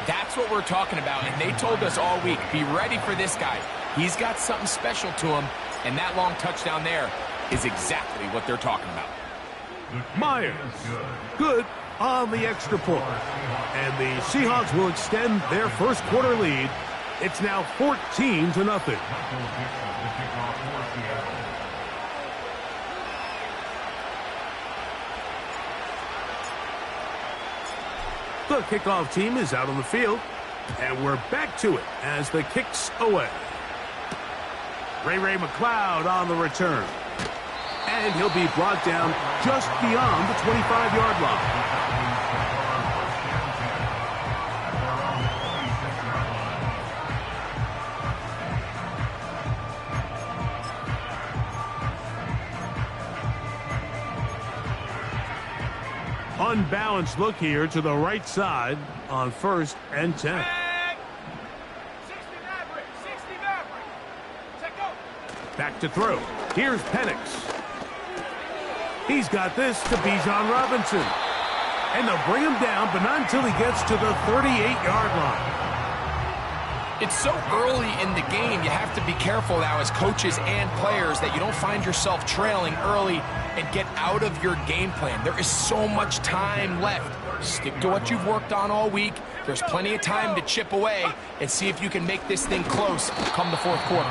That's what we're talking about, and they told us all week, be ready for this guy. He's got something special to him, and that long touchdown there is exactly what they're talking about. Myers, good on the extra point. And the Seahawks will extend their first quarter lead. It's now 14-0. The kickoff team is out on the field, and we're back to it as the kick's away. Ray McCloud on the return. And he'll be brought down just beyond the 25-yard line. Unbalanced look here to the right side on 1st and 10. Back to throw. Here's Penix. He's got this to Bijan Robinson. And they'll bring him down, but not until he gets to the 38-yard line. It's so early in the game, you have to be careful now as coaches and players that you don't find yourself trailing early and get out of your game plan. There is so much time left. Stick to what you've worked on all week. There's plenty of time to chip away and see if you can make this thing close come the fourth quarter.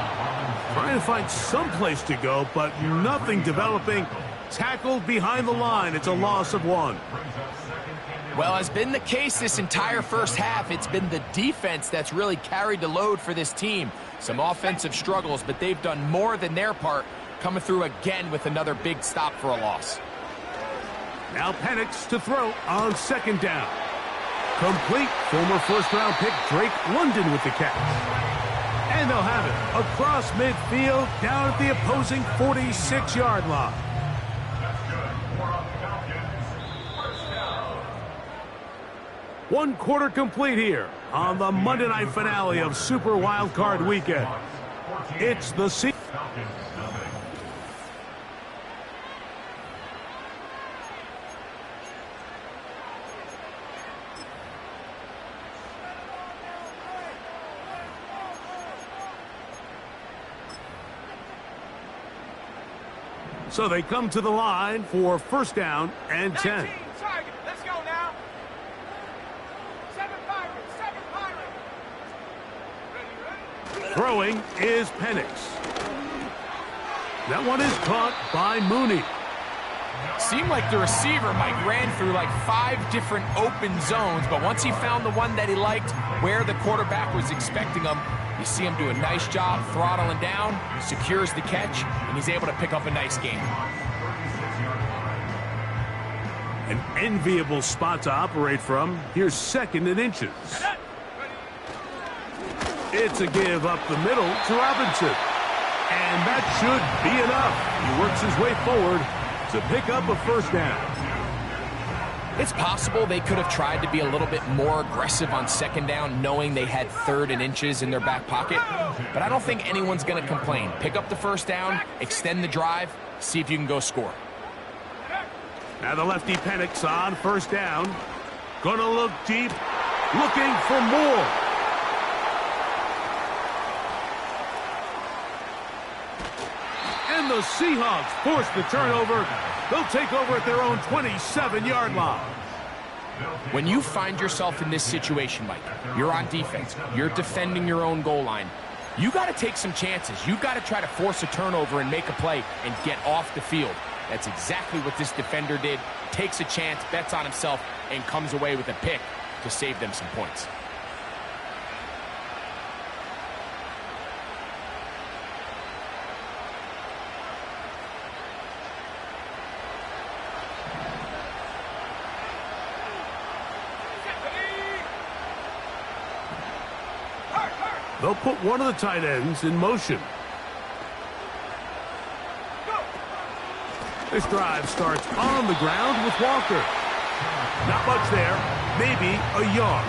Trying to find some place to go, but nothing developing. Tackled behind the line. It's a loss of 1. Well, has been the case this entire first half. It's been the defense that's really carried the load for this team. Some offensive struggles, but they've done more than their part, coming through again with another big stop for a loss. Now Penix to throw on 2nd down. Complete. Former first-round pick Drake London with the catch. And they'll have it across midfield down at the opposing 46-yard line. One quarter complete here on the Monday night finale of Super Wildcard Weekend. It's the Seahawks. So they come to the line for 1st down and 10. Let's go now. 7 Pirates. Throwing is Penix. That one is caught by Mooney. Seemed like the receiver, Mike, ran through like 5 different open zones, but once he found the one that he liked, where the quarterback was expecting him, you see him do a nice job throttling down, secures the catch, and he's able to pick up a nice gain. An enviable spot to operate from. Here's 2nd and inches. It's a give up the middle to Robinson. And that should be enough. He works his way forward to pick up a 1st down. It's possible they could have tried to be a little bit more aggressive on 2nd down, knowing they had 3rd and inches in their back pocket. But I don't think anyone's going to complain. Pick up the 1st down, extend the drive, see if you can go score. Now the lefty Penix on 1st down. Gonna look deep, looking for more. And the Seahawks force the turnover. They'll take over at their own 27-yard line. When you find yourself in this situation, Mike, you're on defense, you're defending your own goal line, you got to take some chances. You got to try to force a turnover and make a play and get off the field. That's exactly what this defender did. Takes a chance, bets on himself, and comes away with a pick to save them some points. They'll put one of the tight ends in motion. This drive starts on the ground with Walker. Not much there, maybe a yard.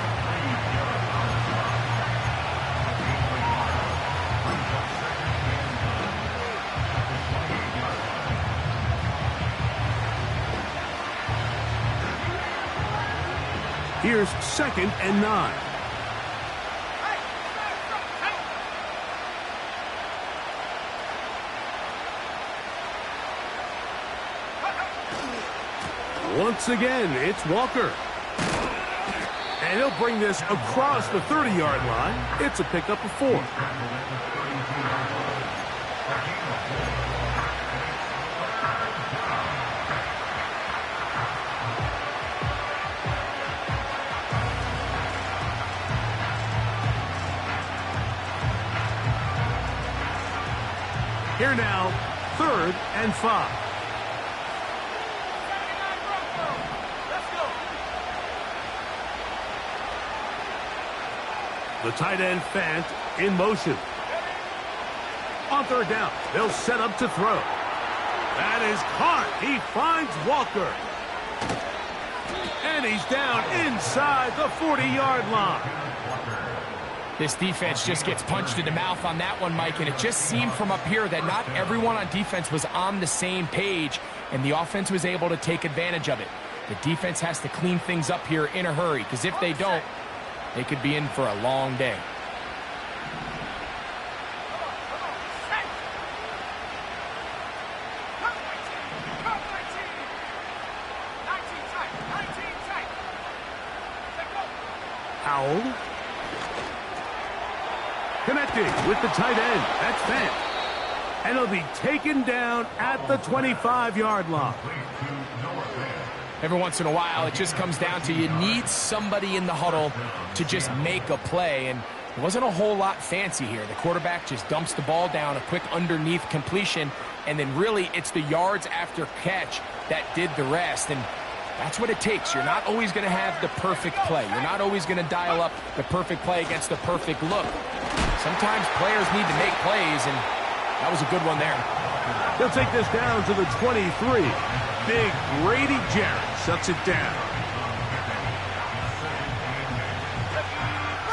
Here's 2nd and 9. Once again, it's Walker. And he'll bring this across the 30-yard line. It's a pickup of 4. Here now, 3rd and 5. The tight end Fant in motion. On 3rd down, they'll set up to throw. That is caught. He finds Walker. And he's down inside the 40-yard line. This defense just gets punched in the mouth on that one, Mike, and it just seemed from up here that not everyone on defense was on the same page, and the offense was able to take advantage of it. The defense has to clean things up here in a hurry, because if they don't, they could be in for a long day. Howell. Connecting with the tight end. That's Fant. And he'll be taken down at the 25-yard line. Every once in a while, it just comes down to you need somebody in the huddle to just make a play. And it wasn't a whole lot fancy here. The quarterback just dumps the ball down, a quick underneath completion, and then really it's the yards after catch that did the rest. And that's what it takes. You're not always going to have the perfect play. You're not always going to dial up the perfect play against the perfect look. Sometimes players need to make plays, and that was a good one there. They'll take this down to the 23. Big Grady Jarrett shuts it down.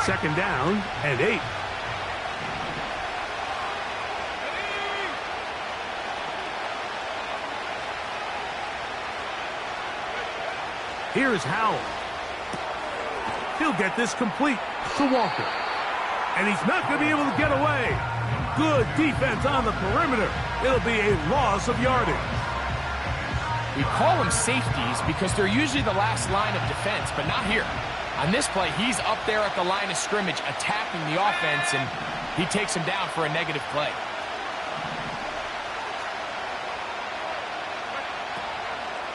2nd down and 8. Here's Howell. He'll get this complete to Walker. And he's not going to be able to get away. Good defense on the perimeter. It'll be a loss of yardage. We call them safeties because they're usually the last line of defense, but not here. On this play, he's up there at the line of scrimmage attacking the offense, and he takes him down for a negative play.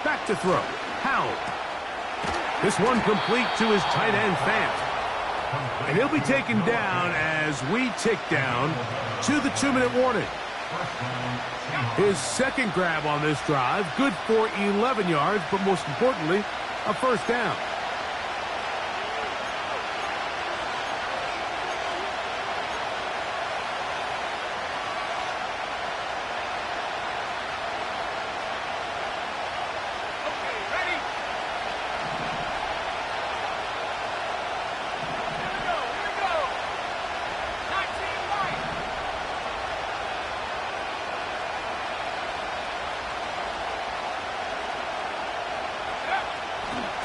Back to throw. Howell. This one complete to his tight end, Fant. And he'll be taken down as we tick down to the 2-minute warning. His 2nd grab on this drive, good for 11 yards, but most importantly, a 1st down.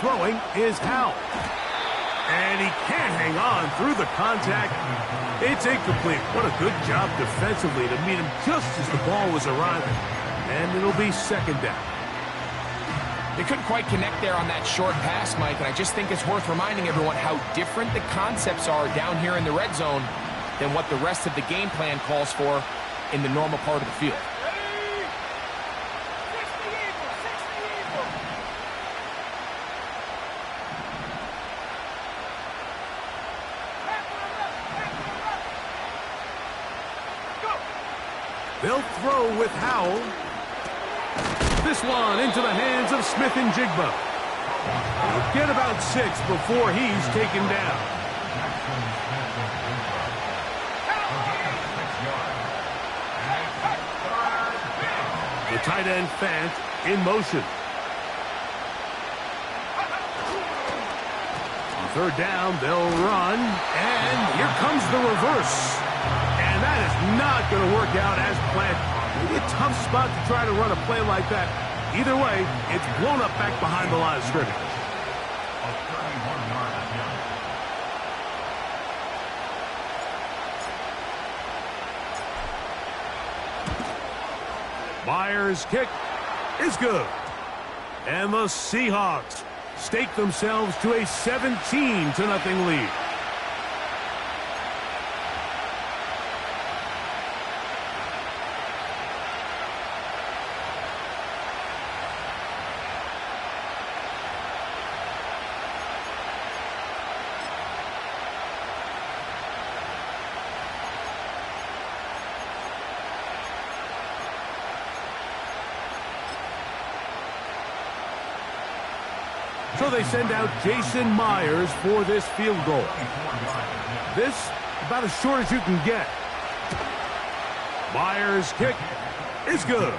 Throwing is Howell. And he can't hang on through the contact. It's incomplete. What a good job defensively to meet him just as the ball was arriving. And it'll be 2nd down. They couldn't quite connect there on that short pass, Mike, and I just think it's worth reminding everyone how different the concepts are down here in the red zone than what the rest of the game plan calls for in the normal part of the field. They'll throw with Howell. This one into the hands of Smith and Jigba. He'll get about 6 before he's taken down. The tight end Fant in motion. On 3rd down, they'll run, and here comes the reverse. And that is not going to work out as planned. Maybe a tough spot to try to run a play like that. Either way, it's blown up back behind the line of scrimmage. Myers' kick is good. And the Seahawks stake themselves to a 17-0 lead. So they send out Jason Myers for this field goal. This, about as short as you can get. Myers' kick is good.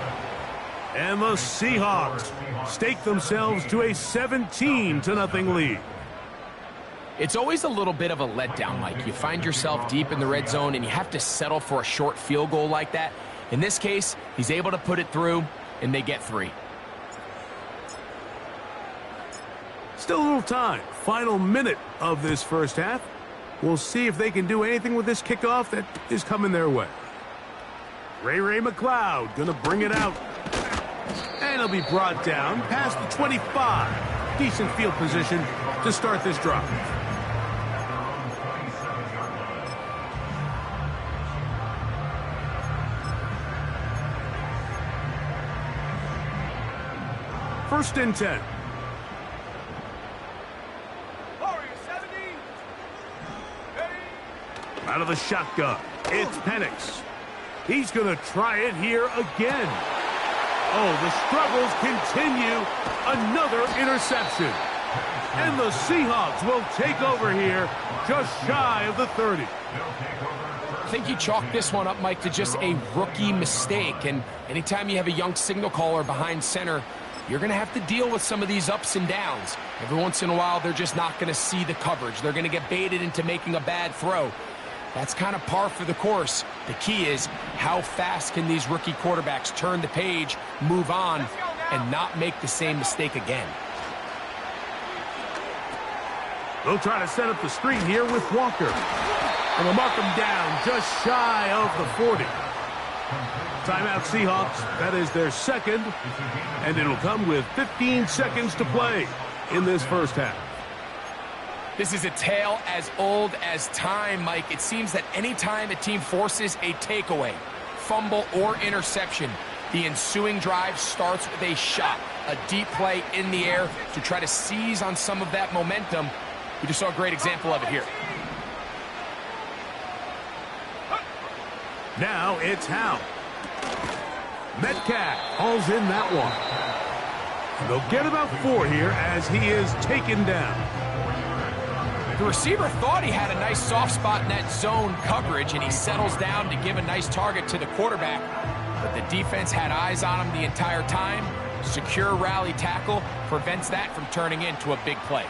And the Seahawks stake themselves to a 17-0 lead. It's always a little bit of a letdown, Mike. You find yourself deep in the red zone and you have to settle for a short field goal like that. In this case, he's able to put it through, and they get 3. Still a little time. Final minute of this first half. We'll see if they can do anything with this kickoff that is coming their way. Ray McCloud going to bring it out. And he'll be brought down past the 25. Decent field position to start this drive. First and 10. Out of the shotgun, it's Penix. He's going to try it here again. Oh, the struggles continue. Another interception. And the Seahawks will take over here just shy of the 30. I think you chalk this one up, Mike, to just a rookie mistake. And anytime you have a young signal caller behind center, you're going to have to deal with some of these ups and downs. Every once in a while, they're just not going to see the coverage. They're going to get baited into making a bad throw. That's kind of par for the course. The key is how fast can these rookie quarterbacks turn the page, move on, and not make the same mistake again. They'll try to set up the screen here with Walker. And they'll mark him down just shy of the 40. Timeout Seahawks. That is their second. And it'll come with 15 seconds to play in this first half. This is a tale as old as time, Mike. It seems that anytime a team forces a takeaway, fumble, or interception, the ensuing drive starts with a shot, a deep play in the air to try to seize on some of that momentum. We just saw a great example of it here. Now it's Howe. Metcalf hauls in that one. They'll get about 4 here as he is taken down. The receiver thought he had a nice soft spot in that zone coverage, and he settles down to give a nice target to the quarterback. But the defense had eyes on him the entire time. Secure rally tackle prevents that from turning into a big play.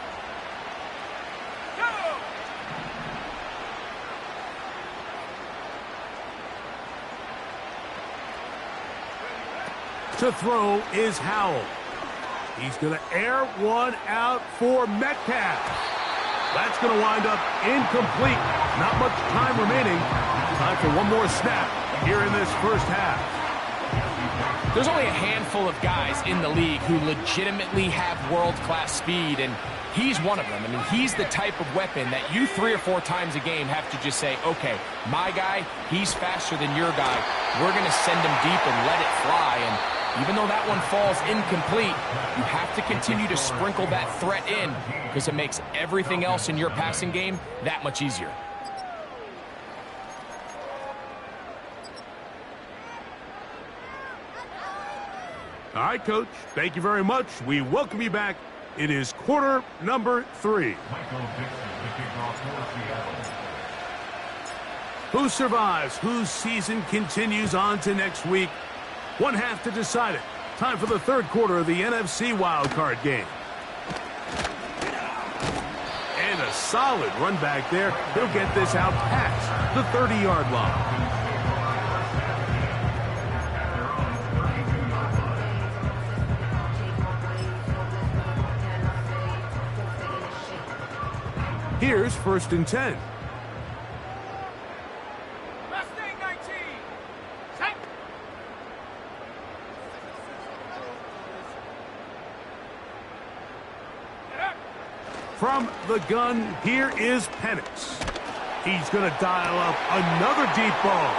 To throw is Howell. He's going to air one out for Metcalf. That's going to wind up incomplete. Not much time remaining. Time for one more snap here in this first half. There's only a handful of guys in the league who legitimately have world-class speed, and he's one of them. I mean, he's the type of weapon that you 3 or 4 times a game have to just say, okay, my guy, he's faster than your guy. We're going to send him deep and let it fly. And even though that one falls incomplete, you have to continue to sprinkle that threat in because it makes everything else in your passing game that much easier. All right, Coach. Thank you very much. We welcome you back. It is quarter number 3. Who survives? Whose season continues on to next week? One half to decide it. Time for the third quarter of the NFC wildcard game. And a solid run back there. He'll get this out past the 30-yard line. Here's first and 10. Mustang 19. Set. From the gun, here is Penix. He's going to dial up another deep ball.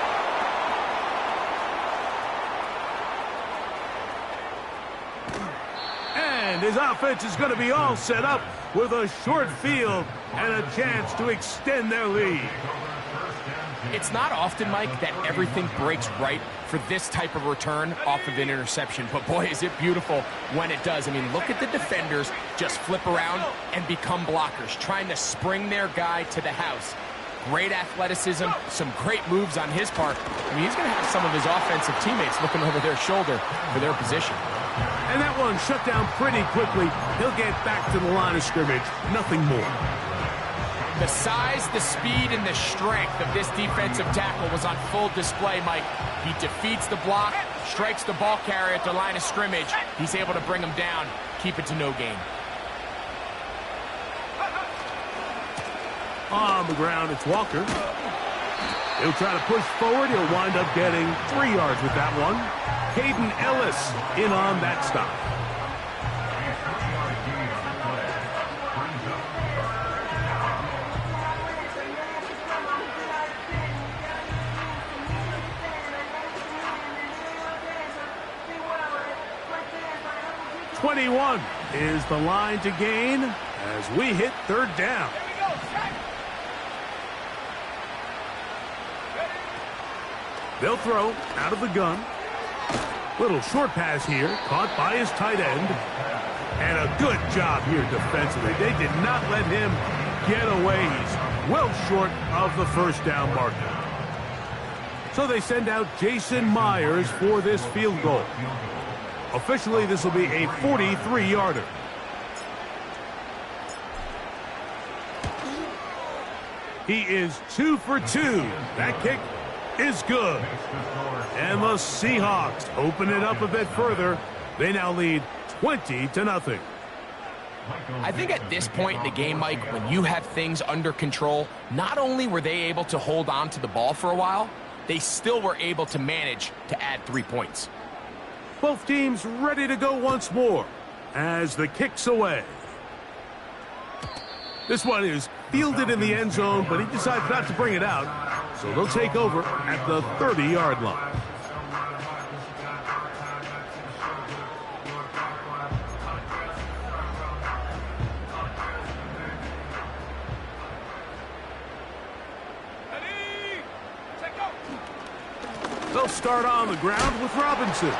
And his offense is going to be all set up with a short field and a chance to extend their lead. It's not often, Mike, that everything breaks right for this type of return off of an interception. But, boy, is it beautiful when it does. I mean, look at the defenders just flip around and become blockers, trying to spring their guy to the house. Great athleticism, some great moves on his part. I mean, he's going to have some of his offensive teammates looking over their shoulder for their position. And that one shut down pretty quickly. He'll get back to the line of scrimmage, nothing more. The size, the speed, and the strength of this defensive tackle was on full display, Mike. He defeats the block, strikes the ball carrier at the line of scrimmage. He's able to bring him down, keep it to no gain. On the ground, it's Walker. He'll try to push forward. He'll wind up getting 3 yards with that one. Caden Ellis in on that stop. .21 is the line to gain as we hit third down. They'll throw out of the gun. Little short pass here, caught by his tight end. And a good job here defensively. They did not let him get away. He's well short of the first down marker. So they send out Jason Myers for this field goal. Officially, this will be a 43-yarder. He is 2 for 2. That kick is good. And the Seahawks open it up a bit further. They now lead 20-0. I think at this point in the game, Mike, when you have things under control, not only were they able to hold on to the ball for a while, they still were able to manage to add 3 points. Both teams ready to go once more as the kick's away. This one is fielded in the end zone, but he decides not to bring it out. So they'll take over at the 30-yard line. They'll start on the ground with Robinson.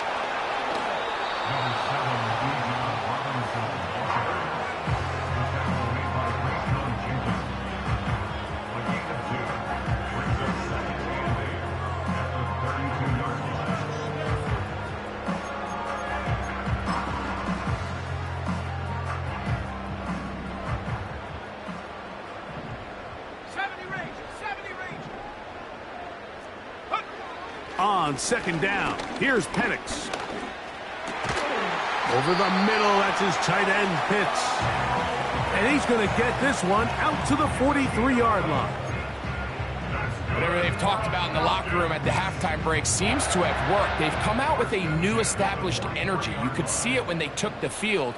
On second down, here's Penix. Over the middle, that's his tight end, Pitts. And he's going to get this one out to the 43-yard line. Whatever they've talked about in the locker room at the halftime break seems to have worked. They've come out with a new established energy. You could see it when they took the field.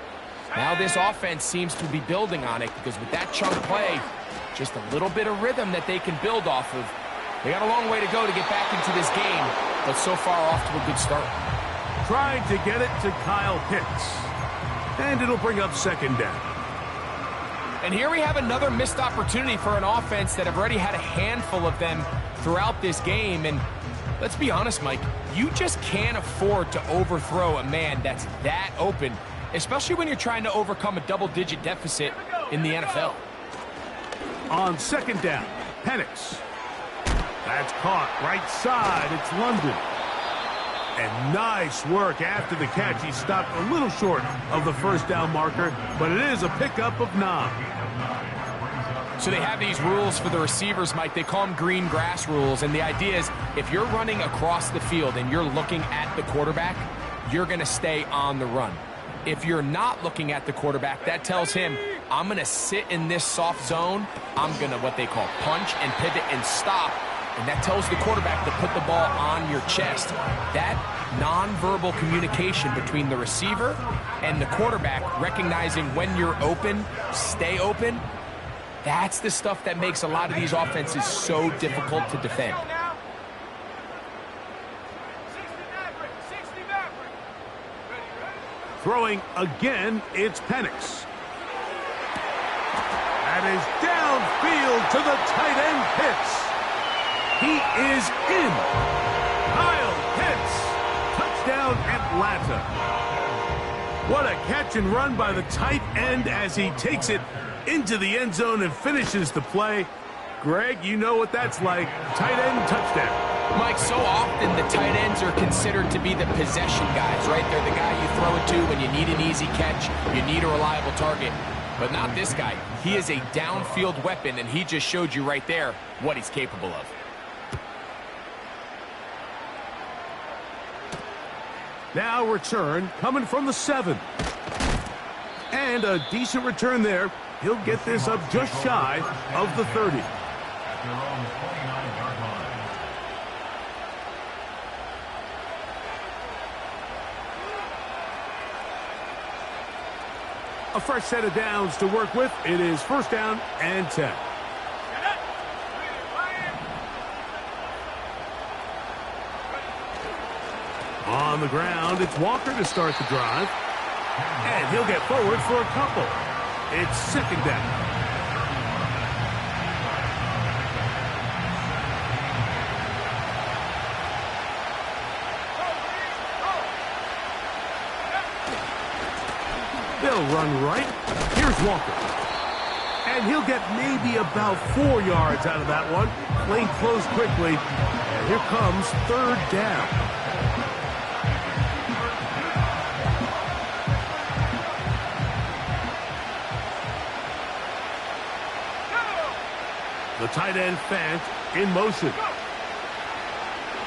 Now this offense seems to be building on it because with that chunk play, just a little bit of rhythm that they can build off of. They got a long way to go to get back into this game, but so far off to a good start. Trying to get it to Kyle Pitts. And it'll bring up second down. And here we have another missed opportunity for an offense that have already had a handful of them throughout this game. And let's be honest, Mike, you just can't afford to overthrow a man that's that open, especially when you're trying to overcome a double-digit deficit in the NFL. On second down, Penix. That's caught right side. It's London. And nice work after the catch. He stopped a little short of the first down marker, but it is a pickup of 9. So they have these rules for the receivers, Mike. They call them green grass rules. And the idea is if you're running across the field and you're looking at the quarterback, you're going to stay on the run. If you're not looking at the quarterback, that tells him, I'm going to sit in this soft zone. I'm going to what they call punch and pivot and stop. And that tells the quarterback to put the ball on your chest. That nonverbal communication between the receiver and the quarterback, recognizing when you're open, stay open, that's the stuff that makes a lot of these offenses so difficult to defend. Throwing again, it's Penix. That is downfield to the tight end, Pitts. He is in. Kyle Pitts. Touchdown, Atlanta. What a catch and run by the tight end as he takes it into the end zone and finishes the play. Greg, you know what that's like. Tight end touchdown. Mike, so often the tight ends are considered to be the possession guys, right? They're the guy you throw it to when you need an easy catch, you need a reliable target. But not this guy. He is a downfield weapon, and he just showed you right there what he's capable of. Now return coming from the 7. And a decent return there. He'll get this up just shy of the 30. A fresh set of downs to work with. It is first down and 10. On the ground, it's Walker to start the drive. And he'll get forward for a couple. It's second down. They'll run right. Here's Walker. And he'll get maybe about 4 yards out of that one. Lane closed quickly. And here comes third down. The tight end Fant in motion.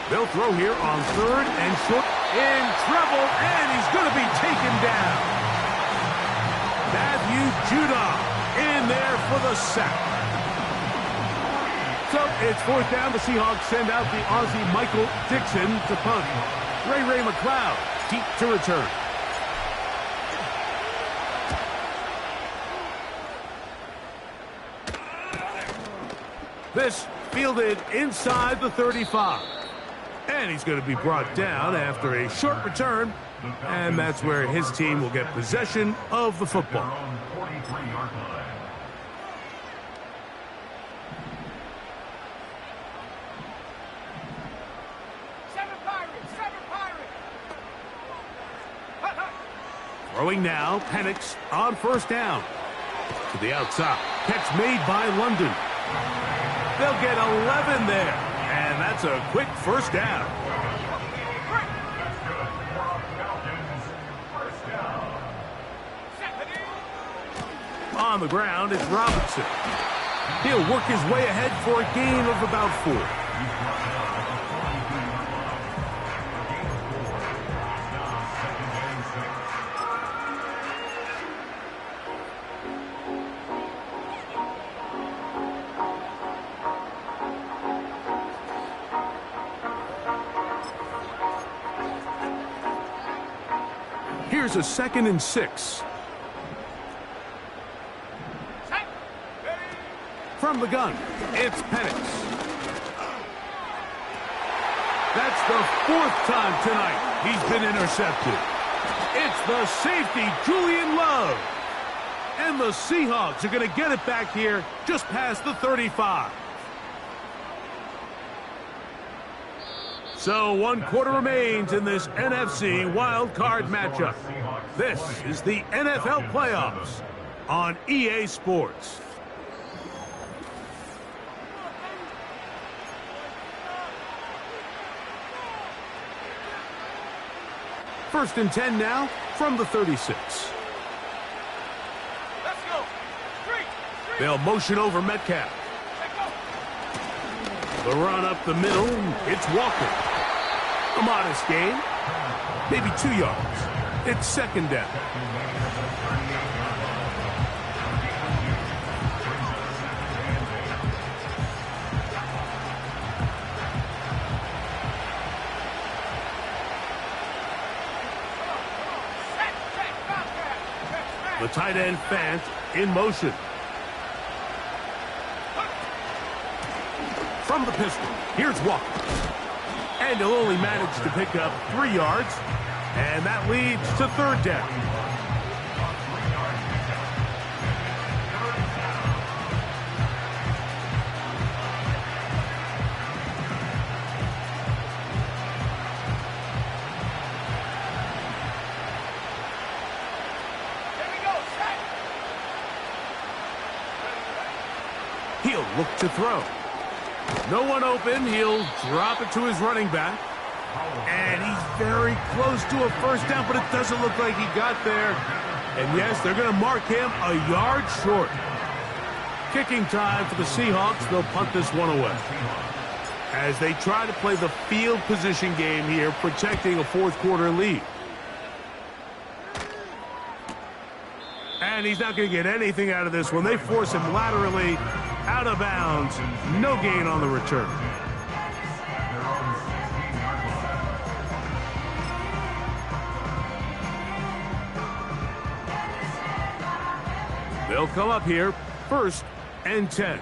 They'll throw here on third and short. In trouble, and he's going to be taken down. Matthew Judon in there for the sack. So it's fourth down. The Seahawks send out the Aussie Michael Dixon to punt. Ray McLeod deep to return. This fielded inside the 35. And he's going to be brought down after a short return. And that's where his team will get possession of the football. Throwing now, Penix on first down. To the outside. Catch made by London. They'll get 11 there. And that's a quick first down. On the ground, it's Robinson. He'll work his way ahead for a gain of about 4. Here's a 2nd and 6. From the gun, it's Penix. That's the 4th time tonight he's been intercepted. It's the safety, Julian Love. And the Seahawks are going to get it back here just past the 35. So 1 quarter remains in this NFC wild card matchup. This is the NFL playoffs on EA Sports. First and 10 now from the 36. Let's go. They'll motion over Metcalf. The run up the middle, it's Walker. A modest gain, maybe 2 yards. It's second down. The tight end Fant in motion. From the pistol, here's Walker. And he'll only manage to pick up 3 yards. And that leads to third down. He'll look to throw. No one open. He'll drop it to his running back. And he's very close to a first down, but it doesn't look like he got there. And yes, they're going to mark him a yard short. Kicking time for the Seahawks. They'll punt this one away. As they try to play the field position game here, protecting a fourth quarter lead. And he's not going to get anything out of this one. They force him laterally out of bounds. No gain on the return. They'll come up here, 1st and 10.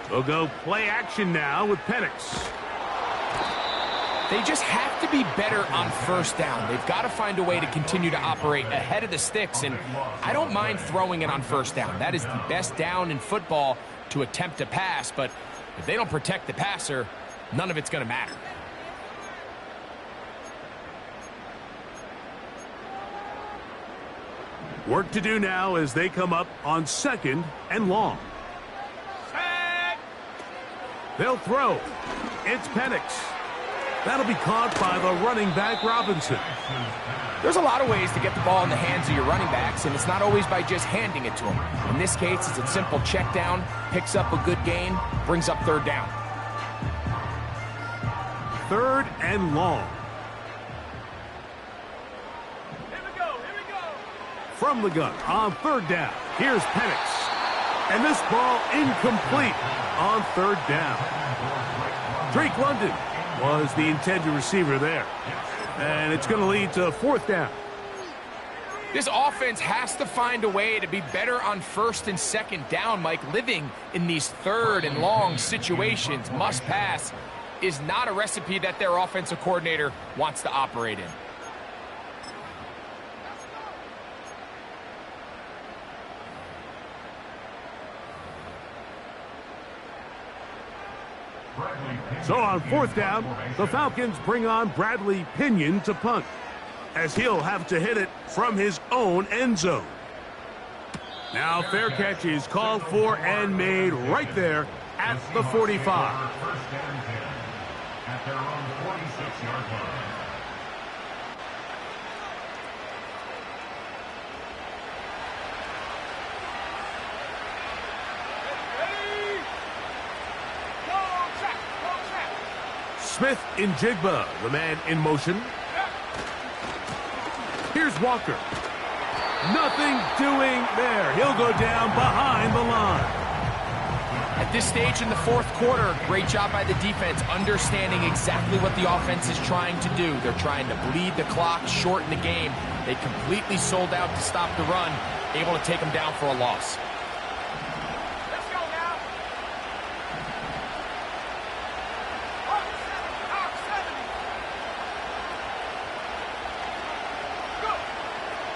They'll go play action now with Penix. They just have to be better on first down. They've got to find a way to continue to operate ahead of the sticks, and I don't mind throwing it on first down. That is the best down in football to attempt to pass, but if they don't protect the passer, none of it's going to matter. Work to do now as they come up on 2nd and long. They'll throw. It's Penix. That'll be caught by the running back, Robinson. There's a lot of ways to get the ball in the hands of your running backs, and it's not always by just handing it to them. In this case, it's a simple check down, picks up a good gain, brings up third down. 3rd and long. From the gun on 3rd down. Here's Penix. And this ball incomplete on 3rd down. Drake London was the intended receiver there. And it's going to lead to 4th down. This offense has to find a way to be better on 1st and 2nd down, Mike. Living in these 3rd and long situations, must pass, is not a recipe that their offensive coordinator wants to operate in. So on 4th down, the Falcons bring on Bradley Pinion to punt, as he'll have to hit it from his own end zone. Now fair catch is called for and made right there at the 45. At their own 46-yard line. Smith in Jigba, the man in motion. Here's Walker. Nothing doing there. He'll go down behind the line. At this stage in the 4th quarter, great job by the defense, understanding exactly what the offense is trying to do. They're trying to bleed the clock, shorten the game. They completely sold out to stop the run, able to take them down for a loss.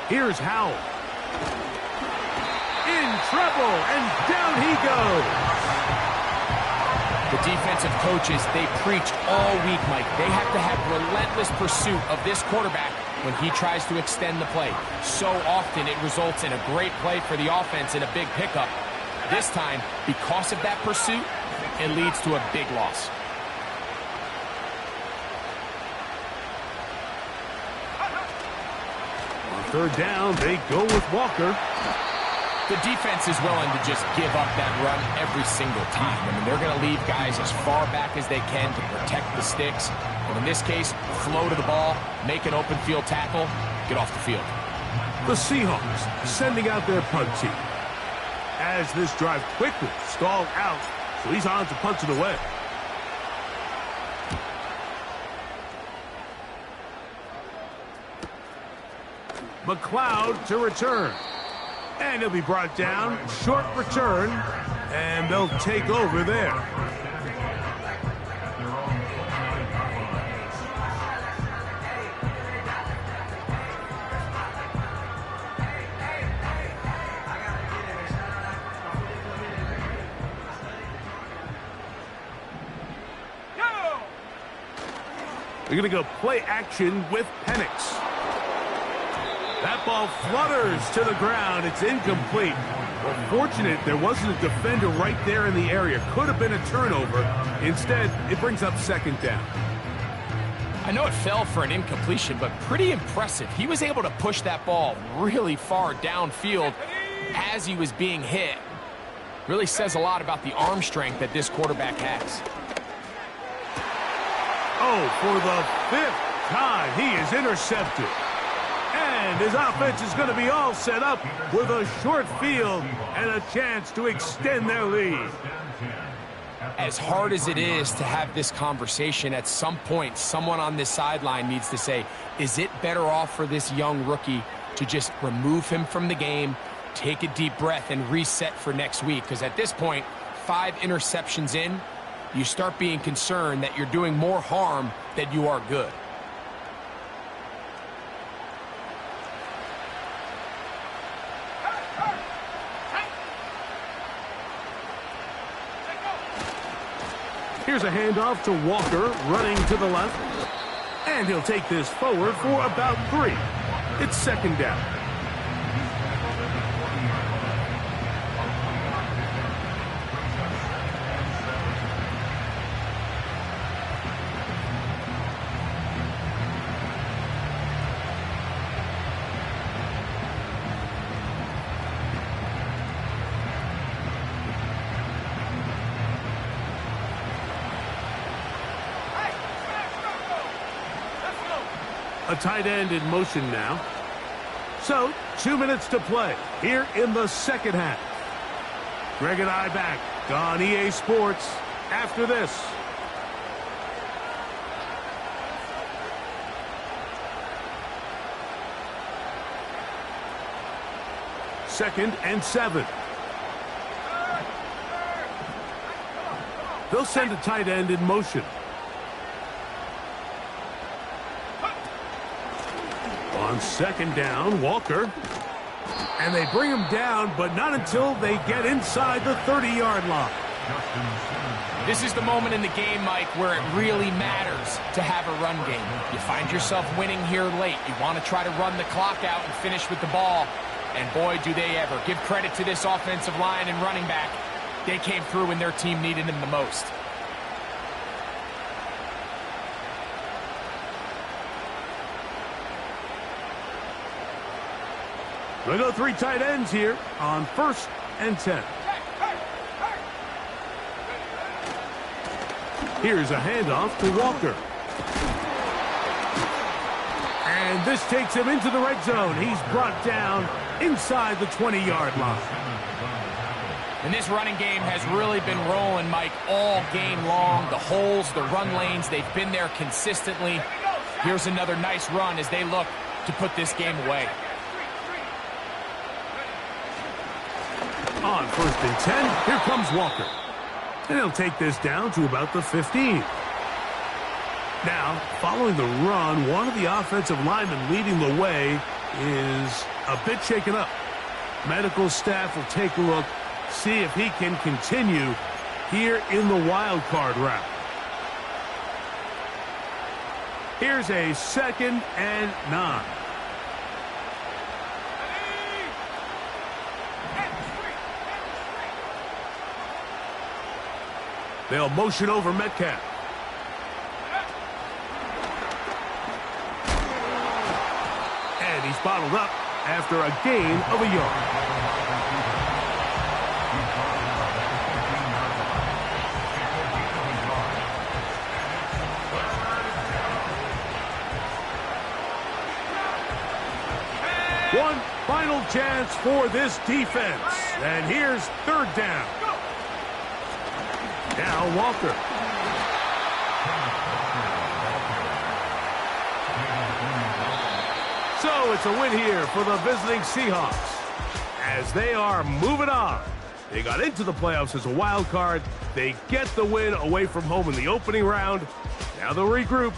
Here's Howell. In trouble, and down he goes. The defensive coaches, they preach all week, Mike. They have to have relentless pursuit of this quarterback when he tries to extend the play. So often it results in a great play for the offense and a big pickup. This time, because of that pursuit, it leads to a big loss. On 3rd down, they go with Walker. The defense is willing to just give up that run every single time. I mean, they're going to leave guys as far back as they can to protect the sticks. And in this case, flow to the ball, make an open field tackle, get off the field. The Seahawks sending out their punt team. As this drive quickly stalled out, so he's on to punt it away. McLeod to return. And he'll be brought down. Short return. And they'll take over there. They're going to go play action with Penix. That ball flutters to the ground. It's incomplete. Well, fortunate there wasn't a defender right there in the area. Could have been a turnover. Instead, it brings up second down. I know it fell for an incompletion, but pretty impressive. He was able to push that ball really far downfield as he was being hit. Really says a lot about the arm strength that this quarterback has. Oh, for the 5th time, he is intercepted. And his offense is going to be all set up with a short field and a chance to extend their lead. As hard as it is to have this conversation, at some point, someone on this sideline needs to say, is it better off for this young rookie to just remove him from the game, take a deep breath, and reset for next week? Because at this point, 5 interceptions in, you start being concerned that you're doing more harm than you are good. Here's a handoff to Walker, running to the left. And he'll take this forward for about 3. It's second down. A tight end in motion now. So, 2 minutes to play here in the second half. Greg and I back on EA Sports after this. Second and 7. They'll send a tight end in motion. On second down, Walker. And they bring him down, but not until they get inside the 30-yard line. This is the moment in the game, Mike, where it really matters to have a run game. You find yourself winning here late. You want to try to run the clock out and finish with the ball. And boy, do they ever. Give credit to this offensive line and running back. They came through when their team needed them the most. They go 3 tight ends here on 1st and 10. Here's a handoff to Walker. And this takes him into the red zone. He's brought down inside the 20-yard line. And this running game has really been rolling, Mike, all game long. The holes, the run lanes, they've been there consistently. Here's another nice run as they look to put this game away. On 1st and 10, here comes Walker. And he'll take this down to about the 15. Now, following the run, one of the offensive linemen leading the way is a bit shaken up. Medical staff will take a look, see if he can continue here in the wild card route. Here's a 2nd and 9. They'll motion over Metcalf. And he's bottled up after a gain of a yard. One final chance for this defense. And here's 3rd down. Now Walker. So So it's a win here for the visiting Seahawks as they are moving on. They got into the playoffs as a wild card. They get the win away from home in the opening round. Now they'll regroup